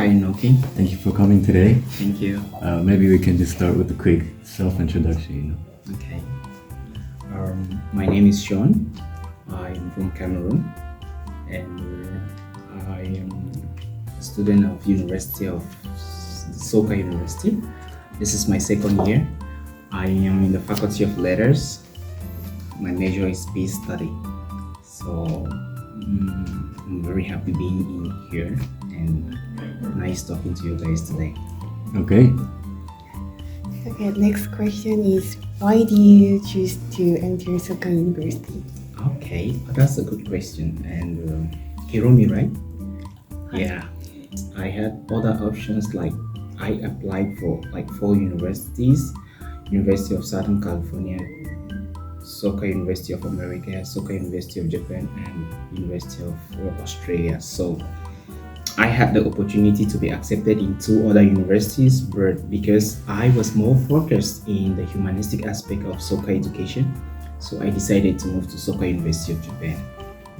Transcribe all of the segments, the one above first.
Hi, Noki. Thank you for coming today. Thank you. Maybe we can just start with a quick self-introduction. Okay. My name is Shawn. I'm from Cameroon, and I am a student of University of Soka University. This is my second year. I am in the Faculty of Letters. My major is peace study. So I'm very happy being in here and nice talking to you guys today. Okay. Okay, next question is, why do you choose to enter Soka University? Okay, that's a good question. And Hiromi, right? Yeah. I had other options, like I applied for like 4 universities: University of Southern California, Soka University of America, Soka University of Japan, and University of Australia. So I had the opportunity to be accepted in 2 other universities, but because I was more focused in the humanistic aspect of Soka education, so I decided to move to Soka University of Japan.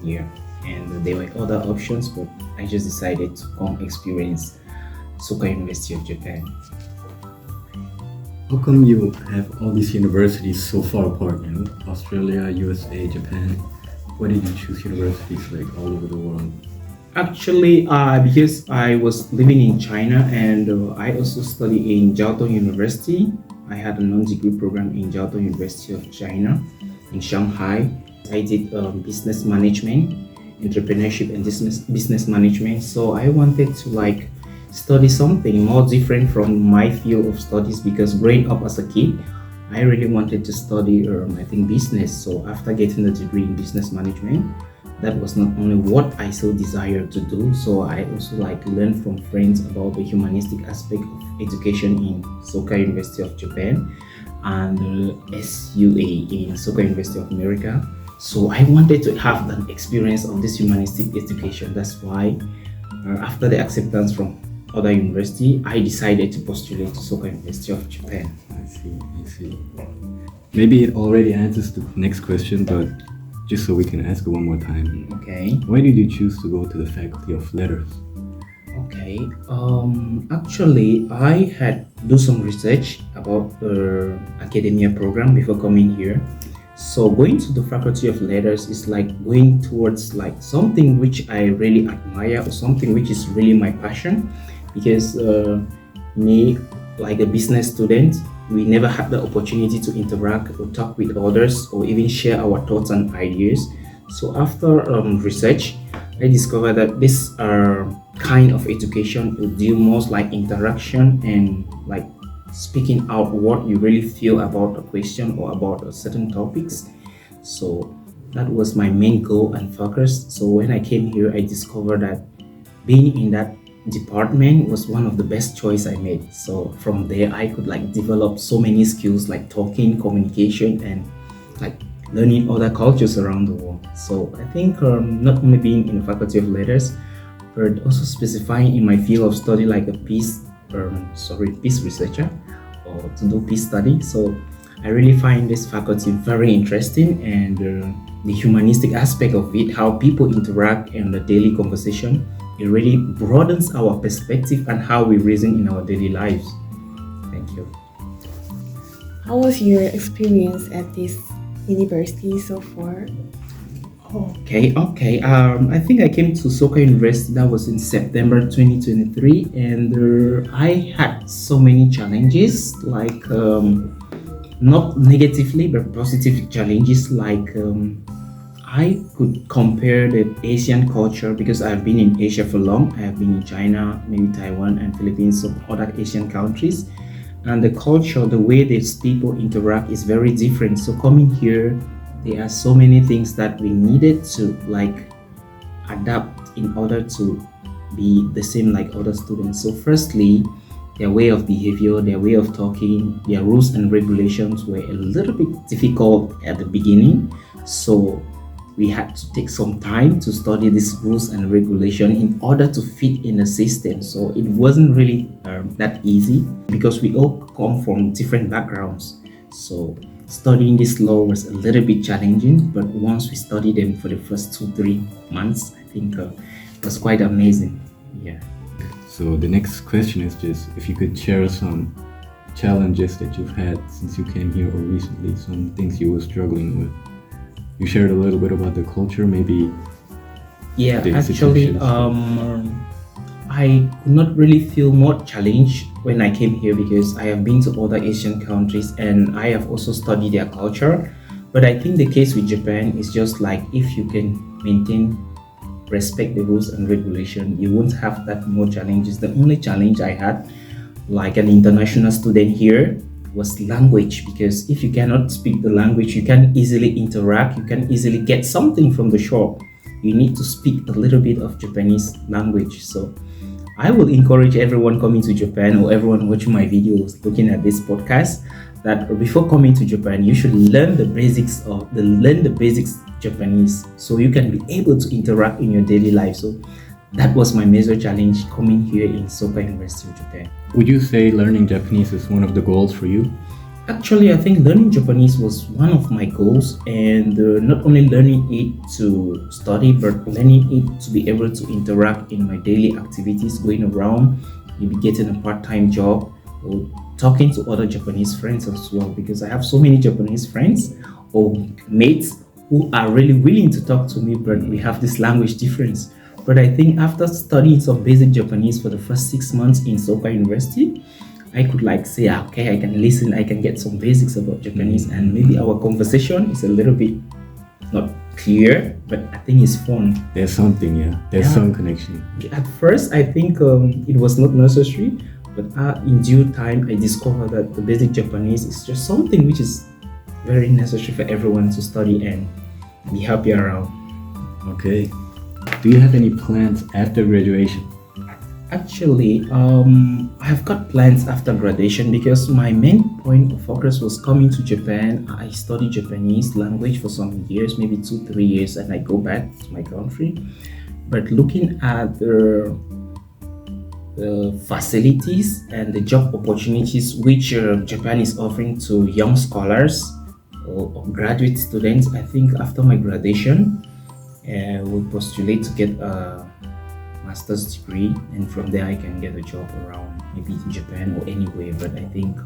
Yeah, and there were other options, but I just decided to come experience Soka University of Japan. How come you have all these universities so far apart? Australia, USA, Japan. Why did you choose universities like all over the world? Actually, because I was living in China and I also studied in Jiao Tong University. I had a non-degree program in Jiao Tong University of China in Shanghai. I did business management, entrepreneurship and business management. So I wanted to study something more different from my field of studies, because growing up as a kid, I really wanted to study business. So after getting a degree in business management, that was not only what I so desired to do, so I also learned from friends about the humanistic aspect of education in Soka University of Japan and SUA in Soka University of America. So I wanted to have an experience of this humanistic education. That's why after the acceptance from other university, I decided to postulate to Soka University of Japan. I see. Maybe it already answers the next question, but just so we can ask it one more time. Okay. Why did you choose to go to the Faculty of Letters? Okay. Actually, I had do some research about the academia program before coming here. So going to the Faculty of Letters is like going towards something which I really admire, or something which is really my passion. Because me, like a business student, we never had the opportunity to interact or talk with others or even share our thoughts and ideas. So after research, I discovered that this kind of education will deal most like interaction and speaking out what you really feel about a question or about a certain topics. So that was my main goal and focus. So when I came here, I discovered that being in that department was one of the best choice I made. So from there I could develop so many skills like talking, communication, and learning other cultures around the world. So I think not only being in the Faculty of Letters, but also specifying in my field of study like a peace researcher, or to do peace study. So I really find this faculty very interesting, and the humanistic aspect of it, how people interact in the daily conversation, it really broadens our perspective and how we reason in our daily lives. Thank you. How was your experience at this university so far? Okay. I think I came to Soka University, that was in September 2023, and I had so many challenges, not negatively but positive challenges, I could compare the Asian culture, because I've been in Asia for long. I have been in China, maybe Taiwan and Philippines, some other Asian countries. And the culture, the way these people interact is very different. So coming here, there are so many things that we needed to adapt in order to be the same like other students. So firstly, their way of behavior, their way of talking, their rules and regulations were a little bit difficult at the beginning. So we had to take some time to study these rules and regulation in order to fit in the system. So it wasn't really that easy, because we all come from different backgrounds. So studying this law was a little bit challenging, but once we studied them for the first 2-3 months, I think it was quite amazing. Yeah. So the next question is just if you could share some challenges that you've had since you came here or recently, some things you were struggling with. You shared a little bit about the culture, maybe. Yeah, the actually, institutions. I could not really feel more challenged when I came here because I have been to other Asian countries and I have also studied their culture. But I think the case with Japan is just like if you can respect the rules and regulation, you won't have that more challenges. The only challenge I had, like an international student here, was language, because if you cannot speak the language, you can easily interact, you can easily get something from the shop. You need to speak a little bit of Japanese language. So I will encourage everyone coming to Japan or everyone watching my videos, looking at this podcast, that before coming to Japan, you should learn the basics Japanese, so you can be able to interact in your daily life. So that was my major challenge coming here in Soka University of Japan. Would you say learning Japanese is one of the goals for you? Actually, I think learning Japanese was one of my goals, and not only learning it to study, but learning it to be able to interact in my daily activities, going around, maybe getting a part-time job, or talking to other Japanese friends as well, because I have so many Japanese friends or mates who are really willing to talk to me, but we have this language difference. But I think after studying some basic Japanese for the first 6 months in Soka University, I could say, okay, I can listen, I can get some basics about Japanese, and maybe our conversation is a little bit not clear, but I think it's fun. There's something, yeah. There's some connection. At first, I think it was not necessary, but in due time, I discovered that the basic Japanese is just something which is very necessary for everyone to study and be happy around. Okay. Do you have any plans after graduation? Actually, I've got plans after graduation because my main point of focus was coming to Japan. I studied Japanese language for some years, maybe 2-3 years, and I go back to my country. But looking at the facilities and the job opportunities which Japan is offering to young scholars or graduate students, I think after my graduation, we'll postulate to get a master's degree, and from there I can get a job around maybe in Japan or anywhere, but I think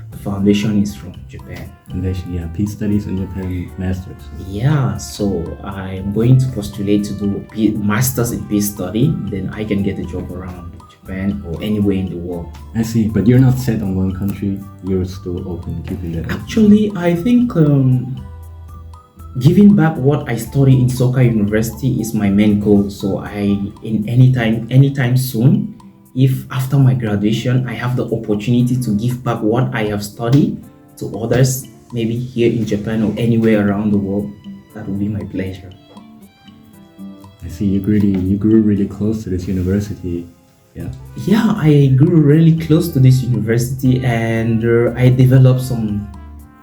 the foundation is from Japan. Foundation, yeah, peace studies in Japan, masters. Yeah, so I'm going to postulate to do masters in peace study, then I can get a job around Japan or anywhere in the world. I see, but you're not set on one country, you're still open to keeping that. Actually, I think giving back what I study in Soka University is my main goal. So anytime soon, if after my graduation I have the opportunity to give back what I have studied to others, maybe here in Japan or anywhere around the world, that would be my pleasure. I see, you grew really close to this university. Yeah, I grew really close to this university, and I developed some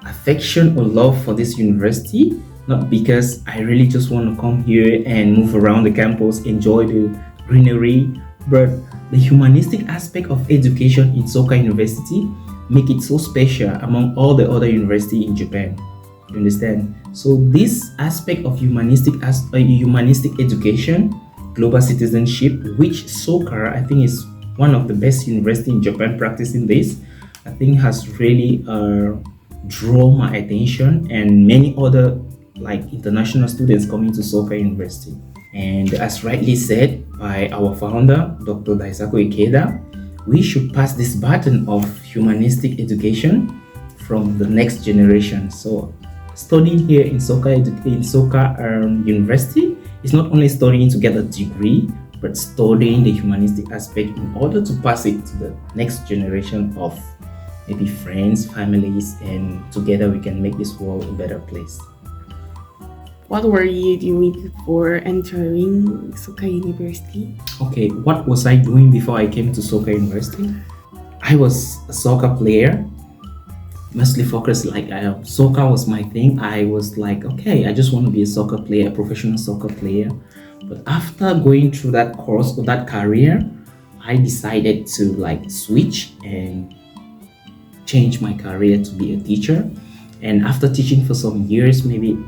affection or love for this university. Not because I really just want to come here and move around the campus, enjoy the greenery, but the humanistic aspect of education in Soka University make it so special among all the other universities in Japan. You understand? So this aspect of humanistic education, global citizenship, which Soka, I think, is one of the best universities in Japan practicing this, I think has really drawn my attention and many other international students coming to Soka University. And as rightly said by our founder, Dr. Daisaku Ikeda, we should pass this baton of humanistic education from the next generation. So studying here in Soka University is not only studying to get a degree, but studying the humanistic aspect in order to pass it to the next generation of maybe friends, families, and together we can make this world a better place. What were you doing before entering Soka University? Okay, what was I doing before I came to Soka University? I was a soccer player, mostly focused soccer was my thing. I was okay, I just want to be a soccer player, a professional soccer player. But after going through that course or that career, I decided to switch and change my career to be a teacher. And after teaching for some years, maybe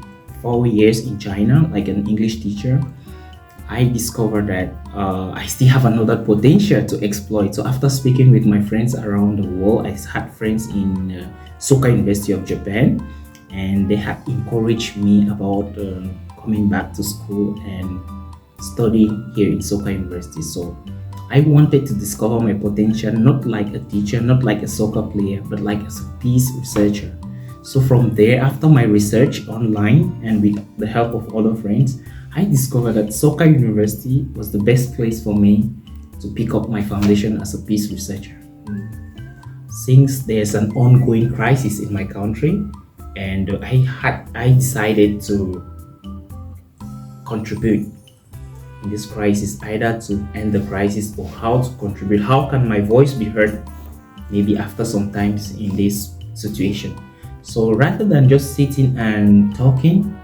4 years in China, like an English teacher, I discovered that I still have another potential to exploit. So after speaking with my friends around the world, I had friends in Soka University of Japan, and they had encouraged me about coming back to school and studying here in Soka University. So I wanted to discover my potential, not like a teacher, not like a soccer player, but like as a peace researcher. So from there, after my research online and with the help of other friends, I discovered that Soka University was the best place for me to pick up my foundation as a peace researcher. Since there's an ongoing crisis in my country, and I decided to contribute in this crisis, either to end the crisis or how to contribute. How can my voice be heard maybe after some times in this situation? So rather than just sitting and talking,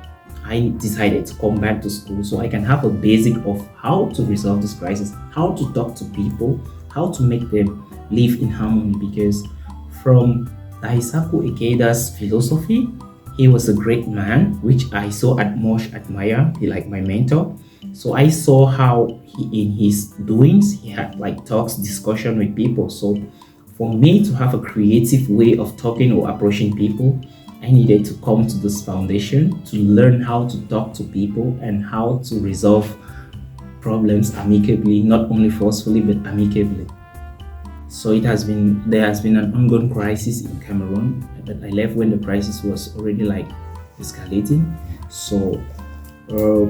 I decided to come back to school so I can have a basic of how to resolve this crisis, how to talk to people, how to make them live in harmony. Because from Daisaku Ikeda's philosophy, he was a great man, which I so much admire. He like my mentor. So I saw how in his doings, he had like talks, discussion with people. So for me to have a creative way of talking or approaching people, I needed to come to this foundation to learn how to talk to people and how to resolve problems amicably, not only forcefully but amicably. So there has been an ongoing crisis in Cameroon, but I left when the crisis was already like escalating. So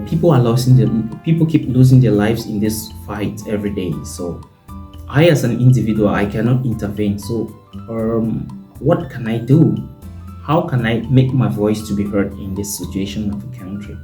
people keep losing their lives in this fight every day. So I, as an individual, I cannot intervene. So what can I do? How can I make my voice to be heard in this situation of the country?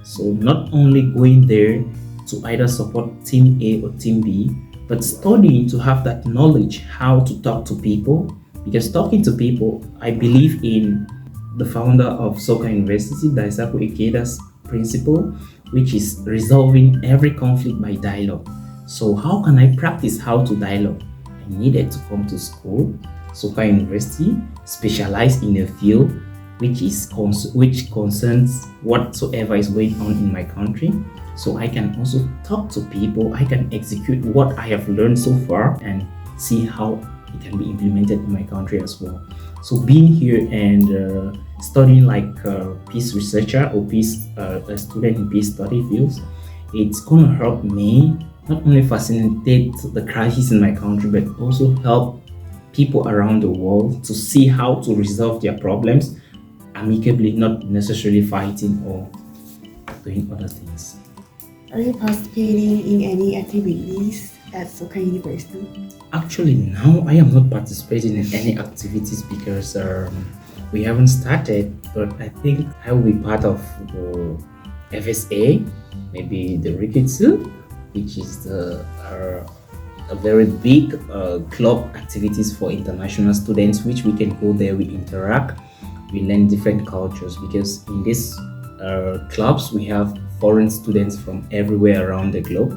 So not only going there to either support team A or team B, but studying to have that knowledge how to talk to people. Because talking to people, I believe in the founder of Soka University, Daisaku Ikeda's principle, which is resolving every conflict by dialogue. So how can I practice how to dialogue? I needed to come to school, Soka University, specialize in a field which concerns whatsoever is going on in my country. So I can also talk to people, I can execute what I have learned so far and see how it can be implemented in my country as well. So being here and studying like a peace researcher or a student in peace study fields, it's going to help me not only facilitate the crisis in my country, but also help people around the world to see how to resolve their problems amicably, not necessarily fighting or doing other things. Are you participating in any activities at Soka University? Actually, now I am not participating in any activities because we haven't started, but I think I will be part of the FSA, maybe the Rikitsu, which is a very big club activities for international students, which we can go there, we interact, we learn different cultures, because in these clubs we have foreign students from everywhere around the globe,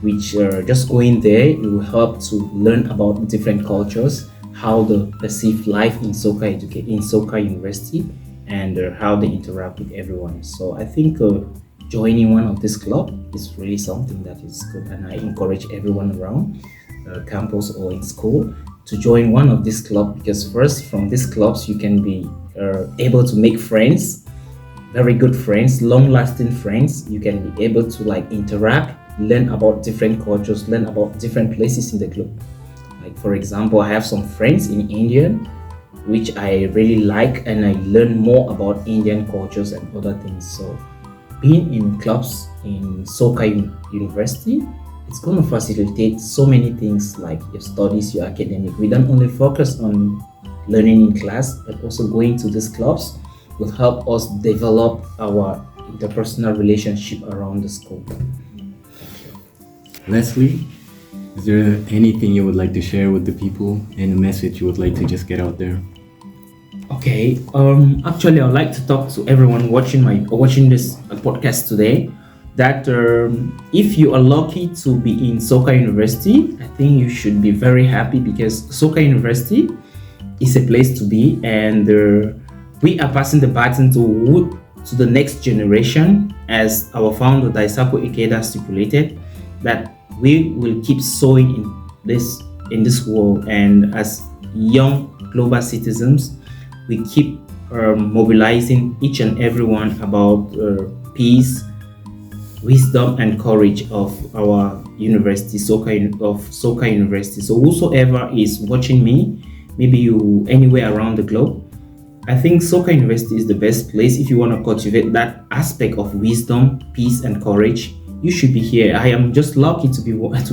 which just going there, it will help to learn about different cultures, how they perceive life in Soka University, and how they interact with everyone. So I think joining one of this club is really something that is good, and I encourage everyone around campus or in school to join one of these clubs, because first from these clubs you can be able to make friends, very good friends, long-lasting friends. You can be able to like interact, learn about different cultures, learn about different places in the globe. Like for example, I have some friends in India, which I really like, and I learn more about Indian cultures and other things. So being in clubs in Soka University, it's going to facilitate so many things like your studies, your academic. We don't only focus on learning in class, but also going to these clubs will help us develop our interpersonal relationship around the school. Leslie, is there anything you would like to share with the people and a message you would like to just get out there? Okay, actually I would like to talk to everyone watching this podcast today that if you are lucky to be in Soka University, I think you should be very happy, because Soka University is a place to be, and we are passing the baton to the next generation as our founder Daisaku Ikeda stipulated, that we will keep sowing in this world, and as young global citizens, we keep mobilizing each and everyone about peace, wisdom, and courage of our university, Soka University. So whosoever is watching me, maybe you anywhere around the globe, I think Soka University is the best place if you want to cultivate that aspect of wisdom, peace, and courage. You should be here. I am just lucky to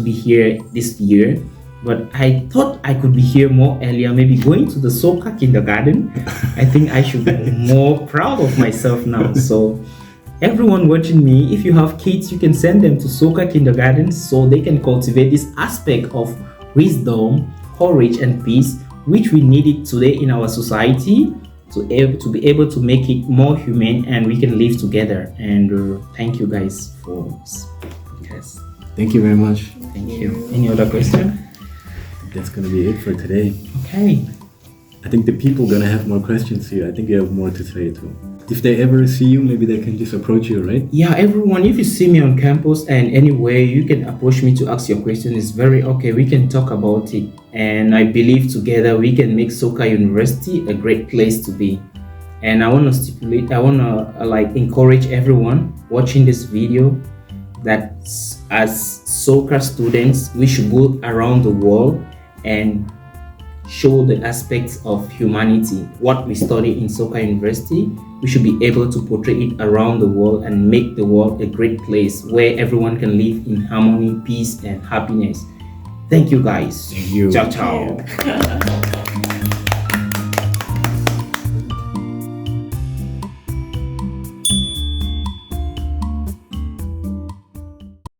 be here this year, but I thought I could be here more earlier, maybe going to the Soka kindergarten. I think I should be more proud of myself now. So everyone watching me, if you have kids, you can send them to Soka kindergarten so they can cultivate this aspect of wisdom, courage, and peace, which we need it today in our society to be able to make it more humane and we can live together. And thank you guys for this. Thank you very much. Thank you. Any other question? That's gonna be it for today. Okay. I think the people gonna have more questions here. I think you have more to say too. If they ever see you, maybe they can just approach you, right? Yeah, everyone, if you see me on campus and anywhere, you can approach me to ask your question. It's very okay. We can talk about it. And I believe together we can make Soka University a great place to be. And I want to encourage everyone watching this video that as Soka students, we should go around the world and show the aspects of humanity. What we study in Soka University, we should be able to portray it around the world and make the world a great place where everyone can live in harmony, peace, and happiness. Thank you guys. Thank you. Ciao, ciao.